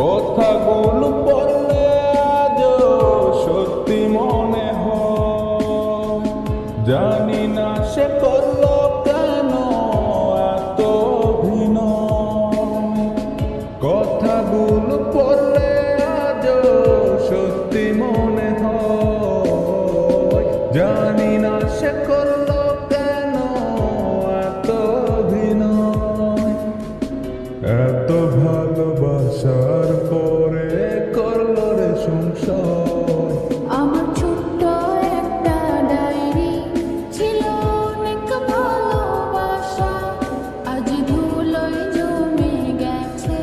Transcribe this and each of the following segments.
কথাগুলো পড়লে আজও সত্যি মনে হয়, জানি না সে করলো কেন এত অভিনয়। কথাগুলো পড়লে আজও সত্যি মনে হয়, জানি না সে করলো কেন এত অভিনয়। এত ভালোবাসার পরে করলো রে সংসার। আমার ছোট্ট একটা ডায়েরি ছিল অনেক ভালোবাসা, আজ ধুলোয় জমে গেছে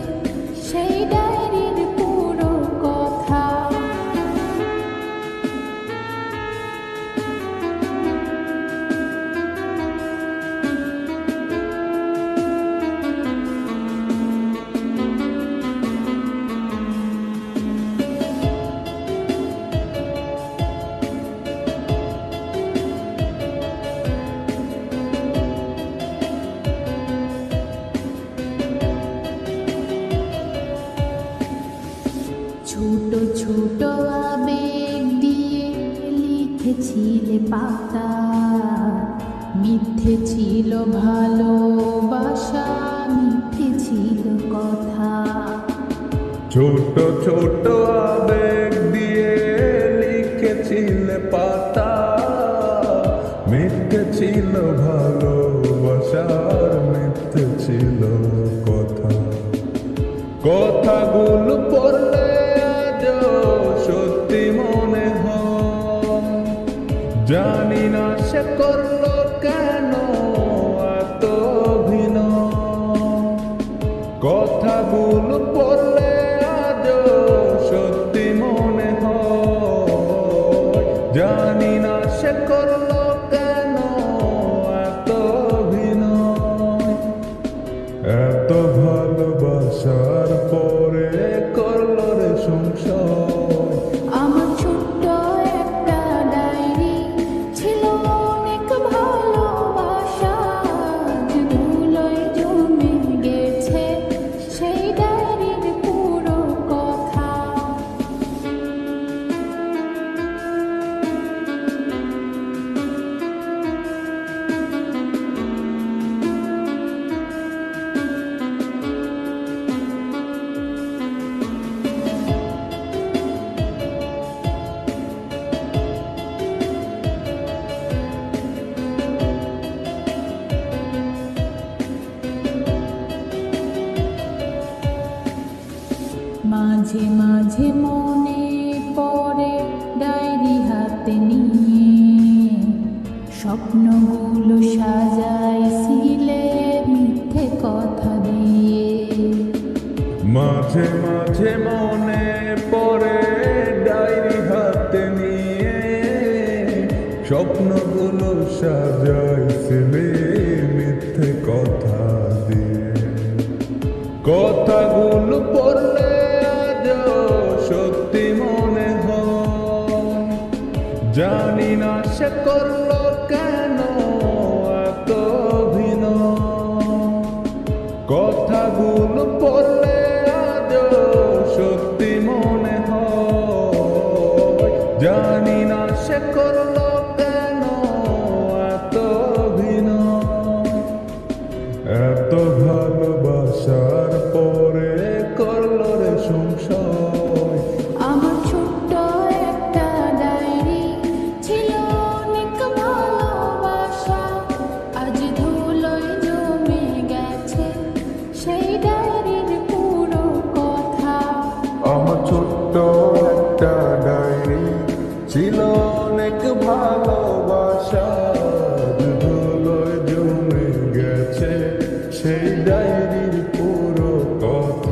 সেই ডায়েরির পুরো কথা। ছোট ছোট আবেগ দিয়ে লিখেছিলে পাতা, মিথ্যে ছিল ভালোবাসা, মিথ্যে ছিল কথা। ছোট ছোট আবেগ দিয়ে লিখেছিলে পাতা, মিথ্যে ছিল ভালোবাসার, মিথ্যে ছিল কথা। কথাগুলো পড়লে আজও সত্যি মনে হয়, জানি না সে করলো কেন এত অভিনয়। কথাগুলো পড়লে আজও সত্যি মনে হয়, জানি না সে করলো কেন এত অভিনয়। এত ভালোবাসার পরে করলো রে সংসার। আমার ছোট্ট একটা ডায়েরি ছিল অনেক ভালোবাসা, আজ ধুলোয় জমে গেছে সেই ডায়েরির পুরো কথা। মাঝে মাঝে মনে পড়ে ডায়েরি হাতে নিয়ে, স্বপ্নগুলো সাজাইছিলে মিথ্যে কথা দিয়ে। মাঝে মাঝে মনে পড়ে ডায়েরি হাতে নিয়ে, স্বপ্নগুলো সাজাইছিলে মিথ্যে কথা দিয়ে। কথাগুলো পড়লে আজও সত্যি মনে হয়, জানি না সে করলো কেন এত অভিনয়। কথাগুলো পড়লে আজও সত্যি মনে হয়, জানি না সে করলো কেন এত অভিনয়। এত ভালোবাসার পরে করলো রে সংসার। আমার ছোট্ট একটা ডায়েরি ছিল অনেক ভালোবাসা, আজ ধুলোয় জমে গেছে সেই ডায়েরির পুরো কথা। আমার ছোট্ট একটা ডায়েরি ছিল অনেক ভালোবাসা, ধুলোয় জমে গেছে সেই ডায়েরির পুরো কথা।